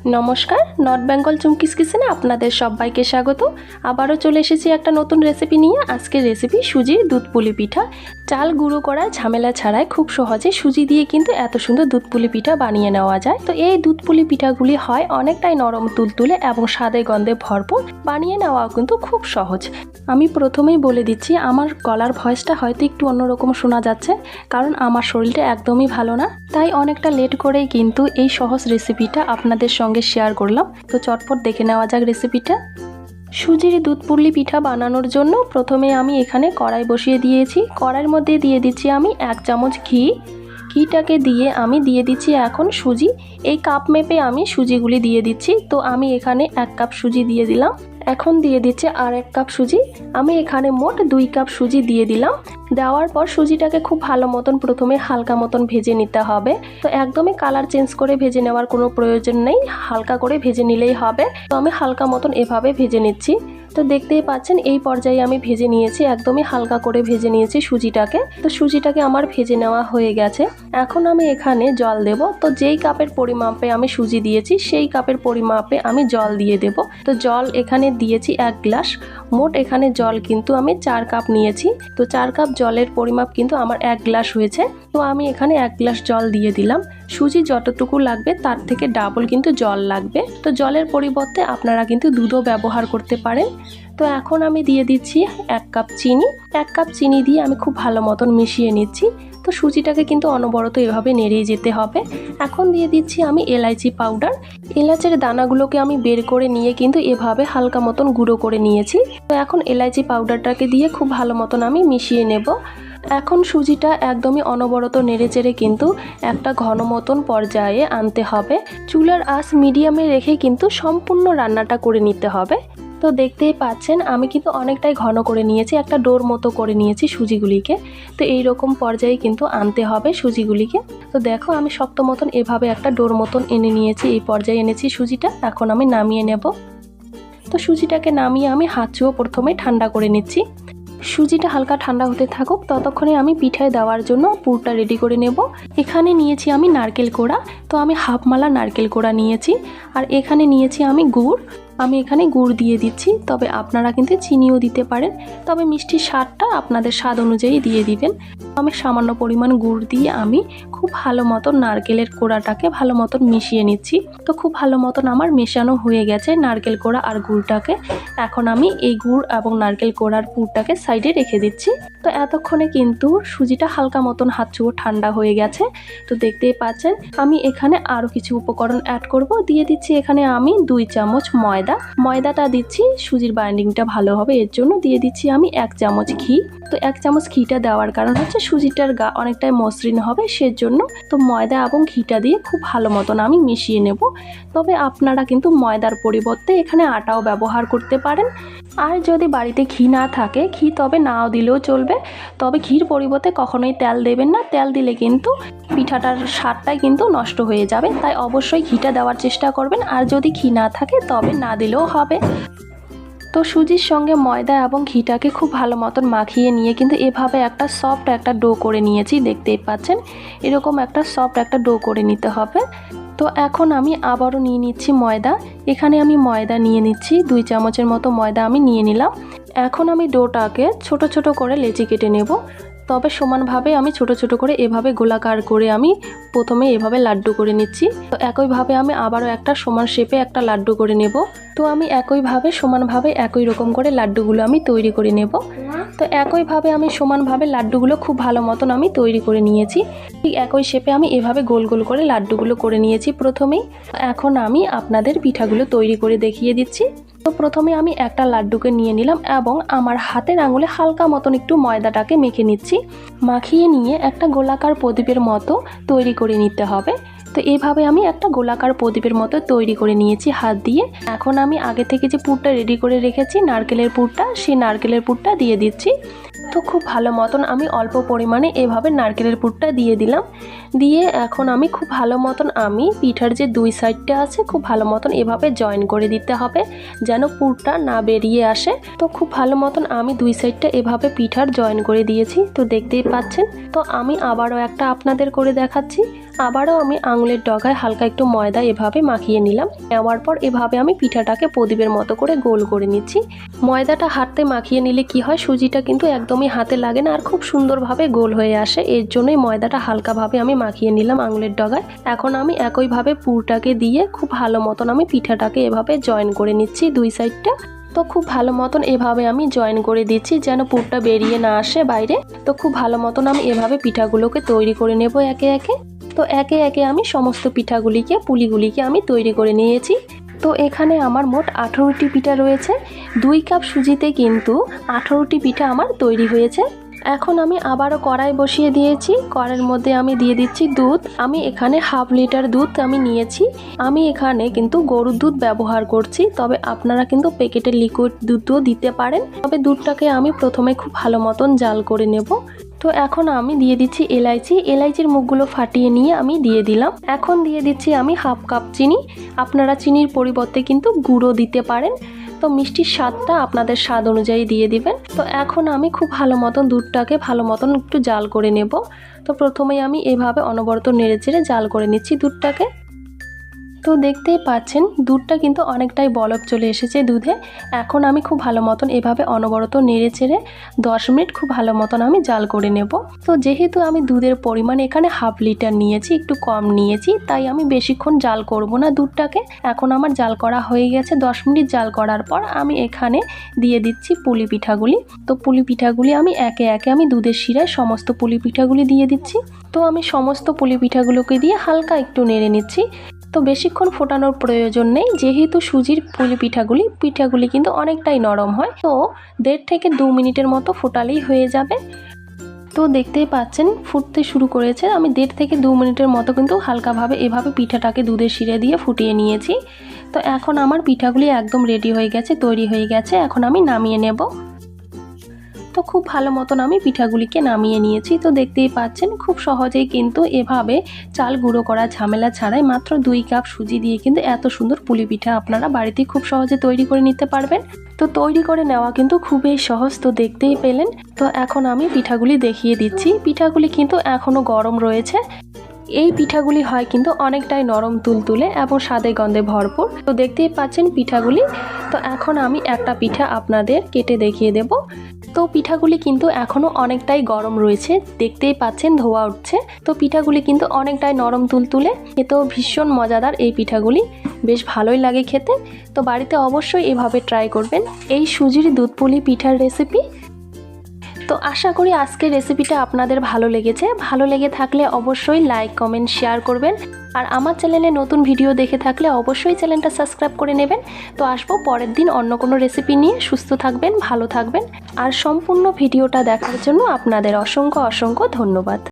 নমস্কার, নর্থ বেঙ্গল চুমকিস কিচেনে আপনাদের সবাইকে স্বাগত। আবারও চলে এসেছি একটা নতুন রেসিপি নিয়ে। আজকের রেসিপি সুজির দুধ পুলি পিঠা। চাল গুঁড়ো করার ঝামেলা ছাড়াই খুব সহজে সুজি দিয়ে কিন্তু এত সুন্দর দুধ পুলি পিঠা বানিয়ে নেওয়া যায়। তো এই দুধ পুলি পিঠাগুলি হয় অনেকটাই নরম তুলতুলে এবং স্বাদে গন্ধে ভরপুর। বানিয়ে নেওয়াও কিন্তু খুব সহজ। আমি প্রথমেই বলে দিচ্ছি, আমার গলার ভয়েসটা হয়তো একটু অন্যরকম শোনা যাচ্ছে, কারণ আমার শরীরটা একদমই ভালো না, তাই অনেকটা লেট করেই কিন্তু এই সহজ রেসিপিটা আপনাদের সঙ্গে শেয়ার করলাম। তো চটপট দেখে নেওয়া যাক রেসিপিটা। সুজির দুধ পুলি পিঠা বানানোর জন্য প্রথমে আমি এখানে কড়াই বসিয়ে দিয়েছি। কড়াইয়ের মধ্যে দিয়ে দিচ্ছি আমি 1 চামচ ঘি। ঘিটাকে দিয়ে আমি দিয়ে দিচ্ছি এখন সুজি। এই কাপ মেপে আমি সুজিগুলি দিয়ে দিচ্ছি। তো আমি এখানে 1 কাপ সুজি দিয়ে দিলাম। এখন দিয়ে দিচ্ছে আর 1 কাপ সুজি। আমি এখানে মোট 2 কাপ সুজি দিয়ে দিলাম। দেওয়ার পর সুজিটাকে খুব ভালো মতন প্রথমে হালকা মতন ভেজে নিতে হবে। তো একদমই কালার চেঞ্জ করে ভেজে নেওয়ার কোনো প্রয়োজন নেই, হালকা করে ভেজে নিলেই হবে। তো আমি হালকা মতন এভাবে ভেজে নিচ্ছি। তো দেখতেই পাচ্ছেন এই পর্যায়ে আমি ভেজে নিয়েছি, একদমই হালকা করে ভেজে নিয়েছি সুজিটাকে। তো সুজিটাকে আমার ভেজে নেওয়া হয়ে গেছে। এখন আমি এখানে জল দেব। তো যেই কাপের পরিমাপে আমি সুজি দিয়েছি সেই কাপের পরিমাপে আমি জল দিয়ে দেব। তো জল এখানে দিয়েছি 1 গ্লাস। মোট এখানে জল কিন্তু আমি 4 কাপ নিয়েছি। তো 4 কাপ জলের পরিমাপ কিন্তু আমার 1 গ্লাস হয়েছে। তো আমি এখানে 1 গ্লাস জল দিয়ে দিলাম। সুজি যতটুকু লাগবে তার থেকে ডাবল কিন্তু জল লাগবে। তো জলের পরিবর্তে আপনারা কিন্তু দুধও ব্যবহার করতে পারেন। তো এখন আমি দিয়ে দিচ্ছি 1 কাপ চিনি। 1 কাপ চিনি দিয়ে আমি খুব ভালো মতন মিশিয়ে নিচ্ছি। তো সুজিটাকে কিন্তু অনবরত এভাবে নেড়েই যেতে হবে। এখন দিয়ে দিচ্ছি আমি এলাইচি পাউডার। এলাচের দানাগুলোকে আমি বের করে নিয়ে কিন্তু এভাবে হালকা মতন গুঁড়ো করে নিয়েছি। তো এখন এলাইচি পাউডারটাকে দিয়ে খুব ভালো মতন আমি মিশিয়ে নেব। এখন সুজিটা একদমই অনবরত নেড়েচেড়ে কিন্তু একটা ঘন মতন পর্যায়ে আনতে হবে। চুলার আঁচ মিডিয়ামে রেখে কিন্তু সম্পূর্ণ রান্নাটা করে নিতে হবে। তো দেখতেই পাচ্ছেন আমি কিন্তু অনেকটাই ঘন করে নিয়েছি, একটা ডোর মতো করে নিয়েছি সুজিগুলিকে। তো এই রকম পর্যায়ে কিন্তু আনতে হবে সুজিগুলিকে। তো দেখো আমি শক্ত মতন এভাবে একটা ডোর মতন এনে নিয়েছি, এই পর্যায়ে এনেছি সুজিটা। এখন আমি নামিয়ে নেব। তো সুজিটাকে নামিয়ে আমি হাত ছুঁয়ে প্রথমে ঠান্ডা করে নিচ্ছি। সুজিটা হালকা ঠান্ডা হতে থাকুক, ততক্ষণে আমি পিঠায় দেওয়ার জন্য পুরটা রেডি করে নেব। এখানে নিয়েছি আমি নারকেল কোড়া। তো আমি হাফ মালা নারকেল কোড়া নিয়েছি। আর এখানে নিয়েছি আমি গুড়। আমি এখানে গুড় দিয়ে দিচ্ছি, তবে আপনারা কিন্তু চিনিও দিতে পারেন, তবে মিষ্টির স্বাদটা আপনাদের স্বাদ অনুযায়ী দিয়ে দিবেন। আমি সামান্য পরিমাণ গুড় দিয়ে আমি খুব ভালো মতন নারকেলের কোড়াটাকে ভালো মতন মিশিয়ে নিচ্ছি। তো খুব ভালো মতন আমার মেশানো হয়ে গেছে নারকেল কোড়া আর গুড়টাকে। এখন আমি এই গুড় এবং নারকেল কোড়ার পুরটাকে সাইডে রেখে দিচ্ছি। তো এতক্ষণে কিন্তু সুজিটা হালকা মতন হাত ছুঁয়ে ঠান্ডা হয়ে গেছে। তো দেখতেই পাচ্ছেন আমি এখানে আরও কিছু উপকরণ অ্যাড করব। দিয়ে দিচ্ছি এখানে আমি 2 চামচ ময়দাটা দিচ্ছি সুজির বাইন্ডিংটা ভালো হবে, এর জন্য দিয়ে দিচ্ছি আমি 1 চামচ ঘি। তো 1 চামচ ঘিটা দেওয়ার কারণ হচ্ছে সুজিটার গা অনেকটাই মসৃণ হবে, সেজন্য। তো ময়দা এবং ঘিটা দিয়ে খুব ভালো মতন আমি মিশিয়ে নেব। তবে আপনারা কিন্তু ময়দার পরিবর্তে এখানে আটাও ব্যবহার করতে পারেন। আর যদি বাড়িতে ঘি না থাকে, ঘি তবে নাও দিলেও চলবে, তবে ঘির পরিবর্তে কখনোই তেল দেবেন না। তেল দিলে কিন্তু পিঠাটার স্বাদটাই কিন্তু নষ্ট হয়ে যাবে, তাই অবশ্যই ঘিটা দেওয়ার চেষ্টা করবেন। আর যদি ঘি না থাকে তবে না দিলেও হবে। তো সুজির সঙ্গে ময়দা এবং ঘিটাকে খুব ভালো মতন মাখিয়ে নিয়ে কিন্তু এভাবে একটা সফট একটা ডো করে নিয়েছি। দেখতেই পাচ্ছেন এরকম একটা সফট একটা ডো করে নিতে হবে। তো এখন আমি আবারও নিয়ে নিচ্ছি ময়দা। এখানে আমি ময়দা নিয়ে নিচ্ছি 2 চামচের মতো ময়দা আমি নিয়ে নিলাম। এখন আমি ডোটাকে ছোট ছোট করে লেচি কেটে নেব। তবে সমানভাবে আমি ছোট ছোট করে এভাবে গোলাকার করে আমি প্রথমে এভাবে লাড্ডু করে নিচ্ছি। তো একইভাবে আমি আবারও একটা সমান শেপে একটা লাড্ডু করে নেব। তো আমি একইভাবে সমানভাবে একই রকম করে লাড্ডুগুলো আমি তৈরি করে নেব। তো একইভাবে আমি সমানভাবে লাড্ডুগুলো খুব ভালো মতন আমি তৈরি করে নিয়েছি। ঠিক একই শেপে আমি এভাবে গোল গোল করে লাড্ডুগুলো করে নিয়েছি প্রথমেই। এখন আমি আপনাদের পিঠাগুলো তৈরি করে দেখিয়ে দিচ্ছি। তো প্রথমে আমি একটা লাড্ডুকে নিয়ে নিলাম এবং আমার হাতের আঙুলে হালকা মতন একটু ময়দাটাকে মেখে নিচ্ছি। মাখিয়ে নিয়ে একটা গোলাকার প্রদীপের মতো তৈরি করে নিতে হবে। তো এইভাবে আমি একটা গোলাকার প্রদীপের মতো তৈরি করে নিয়েছি হাত দিয়ে। এখন আমি আগে থেকে যে পুরটা রেডি করে রেখেছি নারকেলের পুরটা, সেই নারকেলের পুরটা দিয়ে দিচ্ছি। তো খুব ভালো মতন আমি অল্প পরিমাণে এভাবে নারকেলের পুরটা দিয়ে দিলাম। দিয়ে এখন আমি খুব ভালো মতন আমি পিঠার যে দুই সাইডটা আছে খুব ভালো মতন এভাবে জয়েন করে দিতে হবে যেন পুরটা না বেরিয়ে আসে। তো খুব ভালো মতন আমি দুই সাইডটা এভাবে পিঠার জয়েন করে দিয়েছি। তো দেখতেই পাচ্ছেন। তো আমি আবারও একটা আপনাদের করে দেখাচ্ছি। আবারও আমি আঙুলের ডগায় হালকা একটু ময়দা এভাবে মাখিয়ে নিলাম। নেওয়ার পর এভাবে আমি পিঠাটাকে প্রদীপের মতো করে গোল করে নিচ্ছি। ময়দাটা হাতে মাখিয়ে নিলে কি হয়, সুজিটা কিন্তু একদমই হাতে লাগে না আর খুব সুন্দরভাবে গোল হয়ে আসে। এর জন্যই ময়দাটা হালকাভাবে আমি মাখিয়ে নিলাম আঙুলের ডগায়। এখন আমি একইভাবে পুরটাকে দিয়ে খুব ভালো মতন আমি পিঠাটাকে এভাবে জয়েন করে নিচ্ছি দুই সাইডটা। তো খুব ভালো মতন এভাবে আমি জয়েন করে দিচ্ছি যেন পুরটা বেরিয়ে না আসে বাইরে। তো খুব ভালো মতন আমি এভাবে পিঠাগুলোকে তৈরি করে নেব একে একে। তো একে একে আমি সমস্ত পিঠাগুলিকে পুলিগুলিকে আমি তৈরি করে নিয়েছি। তো এখানে আমার মোট 18টি পিঠা রয়েছে। 2 কাপ সুজিতে কিন্তু 18টি পিঠা আমার তৈরি হয়েছে। এখন আমি আবারও কড়াই বসিয়ে দিয়েছি। কড়াইয়ের মধ্যে আমি দিয়ে দিচ্ছি দুধ। আমি এখানে 1/2 লিটার দুধ আমি নিয়েছি। আমি এখানে কিন্তু গরুর দুধ ব্যবহার করছি, তবে আপনারা কিন্তু প্যাকেটের লিকুইড দুধও দিতে পারেন। তবে দুধটাকে আমি প্রথমে খুব ভালো মতন জাল করে নেব। তো এখন আমি দিয়ে দিচ্ছি এলাইচি। এলাইচির মুখগুলো ফাটিয়ে নিয়ে আমি দিয়ে দিলাম। এখন দিয়ে দিচ্ছি আমি 1/2 কাপ চিনি। আপনারা চিনির পরিবর্তে কিন্তু গুঁড়ো দিতে পারেন। তো মিষ্টির স্বাদটা আপনাদের স্বাদ অনুযায়ী দিয়ে দিবেন। তো এখন আমি খুব ভালো মতন দুধটাকে ভালো মতন একটু জাল করে নেব। তো প্রথমেই আমি এভাবে অনবরত নেড়েচেড়ে জাল করে নিচ্ছি দুধটাকে। তো দেখতেই পাচ্ছেন দুধটা কিন্তু অনেকটাই বলক চলে এসেছে দুধে। এখন আমি খুব ভালো মতন এভাবে অনবরত নেড়ে চেড়ে 10 মিনিট খুব ভালো মতন আমি জাল করে নেব। তো যেহেতু আমি দুধের পরিমাণ এখানে 1/2 লিটার নিয়েছি, একটু কম নিয়েছি, তাই আমি বেশিক্ষণ জাল করব না দুধটাকে। এখন আমার জাল করা হয়ে গেছে। 10 মিনিট জাল করার পর আমি এখানে দিয়ে দিচ্ছি পুলি পিঠাগুলি। তো পুলি পিঠাগুলি আমি একে একে আমি দুধের শিরায় সমস্ত পুলি পিঠাগুলি দিয়ে দিচ্ছি। তো আমি সমস্ত পুলি পিঠাগুলোকে দিয়ে হালকা একটু নেড়ে নিচ্ছি। তো বেশিক্ষণ ফোটানোর প্রয়োজন নেই, যেহেতু সুজির পুলি পিঠাগুলি কিন্তু অনেকটাই নরম হয়। তো 1.5 থেকে 2 মিনিটের মতো ফোটালেই হয়ে যাবে। তো দেখতেই পাচ্ছেন ফুটতে শুরু করেছে। আমি 1.5 থেকে 2 মিনিটের মতো কিন্তু হালকাভাবে এভাবে পিঠাটাকে দুধের শিরে দিয়ে ফুটিয়ে নিয়েছি। তো এখন আমার পিঠাগুলি একদম রেডি হয়ে গেছে, তৈরি হয়ে গেছে। এখন আমি নামিয়ে নেব। তো খুব ভালো মতন আমি পিঠাগুলিকে নামিয়ে নিয়েছি। তো দেখতেই পাচ্ছেন খুব সহজেই কিন্তু এভাবে চাল গুঁড়ো করা ঝামেলা ছাড়াই মাত্র 2 কাপ সুজি দিয়ে কিন্তু এত সুন্দর পুলি পিঠা আপনারা বাড়িতে খুব সহজে তৈরি করে নিতে পারবেন। তো তৈরি করে নেওয়া কিন্তু খুবই সহজ। তো দেখতেই পেলেন। তো এখন আমি পিঠাগুলি দেখিয়ে দিচ্ছি। পিঠাগুলি কিন্তু এখনও গরম রয়েছে। এই পিঠাগুলি হয় কিন্তু অনেকটাই নরম তুলতুলে এবং স্বাদে গন্ধে ভরপুর। তো দেখতেই পাচ্ছেন পিঠাগুলি। তো এখন আমি একটা পিঠা আপনাদের কেটে দেখিয়ে দেব। তো পিঠাগুলি কিন্তু এখনও অনেকটাই গরম রয়েছে, দেখতেই পাচ্ছেন ধোয়া উঠছে। তো পিঠাগুলি কিন্তু অনেকটাই নরম তুলতুলে, খেতেও ভীষণ মজাদার এই পিঠাগুলি, বেশ ভালোই লাগে খেতে। তো বাড়িতে অবশ্যই এভাবে ট্রাই করবেন এই সুজির দুধ পুলি পিঠার রেসিপি। তো আশা করি আজকের রেসিপিটা আপনাদের ভালো লেগেছে। ভালো লেগে থাকলে অবশ্যই লাইক কমেন্ট শেয়ার করবেন। আর আমার চ্যানেলে নতুন ভিডিও দেখে থাকলে অবশ্যই চ্যানেলটা সাবস্ক্রাইব করে নেবেন। তো আসবো পরের দিন অন্য কোনো রেসিপি নিয়ে। সুস্থ থাকবেন, ভালো থাকবেন। আর সম্পূর্ণ ভিডিওটা দেখার জন্য আপনাদের অসংখ্য অসংখ্য ধন্যবাদ।